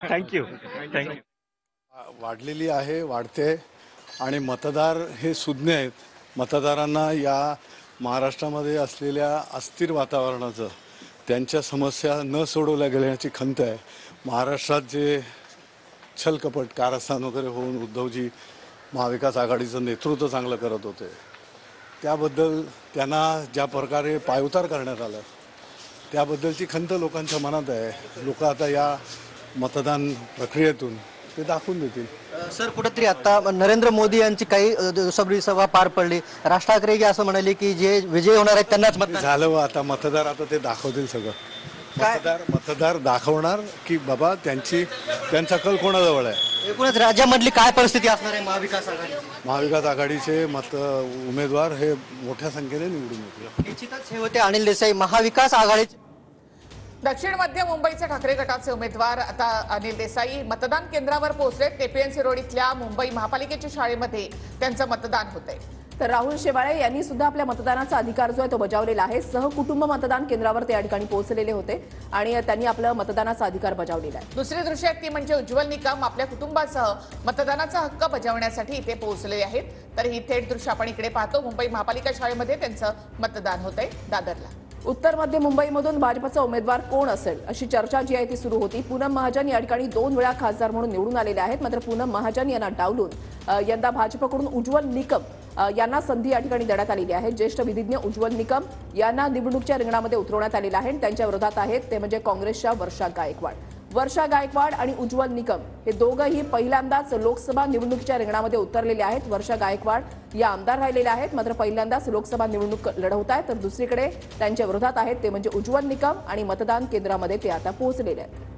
Thank you वाढलेली आहे, वाढते आणि मतदार हे सुज्ञ आहेत. मतदारांना या महाराष्ट्रामध्ये असलेल्या अस्थिर वातावरणाचं, त्यांच्या समस्या न सोडवल्या गेल्याची खंत आहे. महाराष्ट्रात जे छलकपट कारस्थान वगैरे होऊन उद्धवजी महाविकास आघाडीचं नेतृत्व चांगलं करत होते, त्याबद्दल त्यांना ज्या प्रकारे पायउतार करण्यात आलं त्याबद्दलची खंत लोकांच्या मनात आहे. लोक आता या मतदान प्रक्रियेतून ते दाखवून देतील. सर, कुठेतरी आता नरेंद्र मोदी यांची काही दिवसापूर्वी सभा पार पडली. राज ठाकरे असं म्हणाले की जे विजय होणार आहेत त्यांनाच मतदान झालं. आता मतदार आता ते दाखवतील सगळं. मतदार दाखवणार की बाबा त्यांचा कल कोणाजवळ आहे. एकूणच राज्यामधली काय परिस्थिती असणार आहे महाविकास आघाडी? महाविकास आघाडीचे उमेदवार हे मोठ्या संख्येने निवडून येतील. निश्चितच हे होते अनिल देसाई, महाविकास आघाडीचे. दक्षिण मध्य मुंबईचे ठाकरे गटाचे उमेदवार आता अनिल देसाई मतदान केंद्रावर पोहोचलेत. केपीएमसी रोड इथल्या मुंबई महापालिकेच्या शाळेमध्ये त्यांचं मतदान होतंय. तर राहुल शेवाळे यांनी सुद्धा आपल्या मतदानाचा अधिकार जो आहे तो बजावलेला आहे. सहकुटुंब मतदान केंद्रावर ते या ठिकाणी पोहोचलेले होते आणि त्यांनी आपला मतदानाचा अधिकार बजावलेला आहे. दुसरी दृश्य आहेत ती म्हणजे उज्ज्वल निकम आपल्या कुटुंबासह मतदानाचा हक्क बजावण्यासाठी इथे पोहोचले आहेत. तर ही थेट दृश्य आपण इकडे पाहतो. मुंबई महापालिका शाळेमध्ये त्यांचं मतदान होतंय दादरला. उत्तर मध्य मुंबईमधून भाजपचा उमेदवार कोण असेल अशी चर्चा जी आहे ती सुरू होती. पूनम महाजन या ठिकाणी 2 वेळा खासदार म्हणून निवडून आलेले आहेत. मात्र पूनम महाजन यांना डावलून यंदा भाजपकडून उज्ज्वल निकम यांना संधी या ठिकाणी देण्यात आलेली आहे. ज्येष्ठ विधिज्ञ उज्ज्वल निकम यांना निवडणुकीच्या रिंगणामध्ये उतरवण्यात आलेलं आहे. त्यांच्या विरोधात आहेत ते म्हणजे काँग्रेसच्या वर्षा गायकवाड. वर्षा गायकवाड आणि उज्ज्वल निकम हे दोघंही पहिल्यांदाच लोकसभा निवडणुकीच्या रिंगणामध्ये उतरलेले आहेत. वर्षा गायकवाड या आमदार राहिलेल्या आहेत, मात्र पहिल्यांदाच लोकसभा निवडणूक लढवत आहेत. तर दुसरीकडे त्यांच्या विरोधात आहेत ते म्हणजे उज्ज्वल निकम आणि मतदान केंद्रामध्ये ते आता पोहोचलेले आहेत.